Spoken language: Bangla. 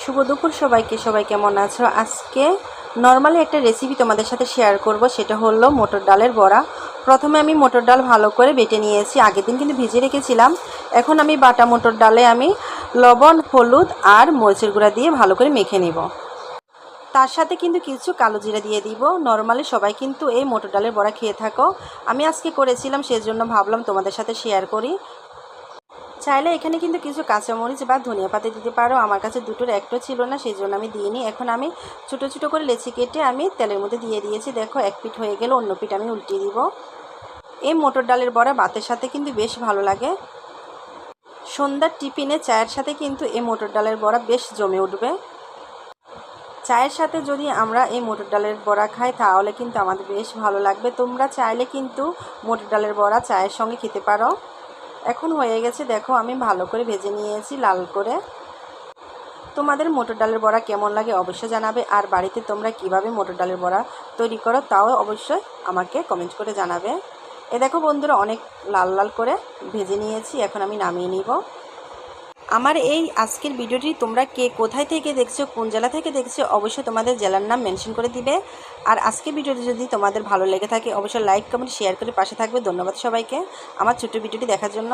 শুভ দুপুর সবাইকে। সবাই কেমন আছো? আজকে নর্মালি একটা রেসিপি তোমাদের সাথে শেয়ার করব, সেটা হলো মটর ডালের বড়া। প্রথমে আমি মটর ডাল ভালো করে বেটে নিয়েছি, আগের দিন কিন্তু ভিজিয়ে রেখেছিলাম। এখন আমি বাটা মটর ডালে আমি লবণ, হলুদ আর মরিচের গুঁড়া দিয়ে ভালো করে মেখে নিব। তার সাথে কিন্তু কিছু কালো জিরা দিয়ে দিব। নর্মালি সবাই কিন্তু এই মটর ডালের বড়া খেয়ে থাকো, আমি আজকে করেছিলাম, সেজন্য ভাবলাম তোমাদের সাথে শেয়ার করি। চাইলে এখানে কিন্তু কিছু কাঁচামরিচ বা ধনিয়া পাতা দিতে পারো, আমার কাছে দুটোর একটাও ছিল না, সেই জন্য আমি দিইনি। এখন আমি ছোটো ছোটো করে লেচি কেটে আমি তেলের মধ্যে দিয়ে দিয়েছি। দেখো, এক পিঠ হয়ে গেলে অন্য পিঠ আমি উল্টিয়ে দিব। এই মটর ডালের বড়া ভাতের সাথে কিন্তু বেশ ভালো লাগে। সন্ধ্যার টিফিনে চায়ের সাথে কিন্তু এই মটর ডালের বড়া বেশ জমে উঠবে। চায়ের সাথে যদি আমরা এই মটর ডালের বড়া খাই তাহলে কিন্তু আমাদের বেশ ভালো লাগবে। তোমরা চাইলে কিন্তু মটর ডালের বড়া চায়ের সঙ্গে খেতে পারো। এখন হয়ে গেছে, দেখো আমি ভালো করে ভেজে নিয়েছি লাল করে। তোমাদের মটর ডালের বড়া কেমন লাগে অবশ্যই জানাবে, আর বাড়িতে তোমরা কিভাবে মটর ডালের বড়া তৈরি করো তাও অবশ্যই আমাকে কমেন্ট করে জানাবে। এ দেখো বন্ধুরা, অনেক লাল লাল করে ভেজে নিয়েছি, এখন আমি নামিয়ে নিব। আমার এই আজকের ভিডিওটি তোমরা কে কোথায় থেকে দেখছো, কোন জেলা থেকে দেখছো, অবশ্যই তোমাদের জেলার নাম মেনশন করে দিবে। আর আজকের ভিডিওটি যদি তোমাদের ভালো লেগে থাকে অবশ্যই লাইক, কমেন্ট, শেয়ার করে পাশে থাকবে। ধন্যবাদ সবাইকে আমার ছোট্ট ভিডিওটি দেখার জন্য।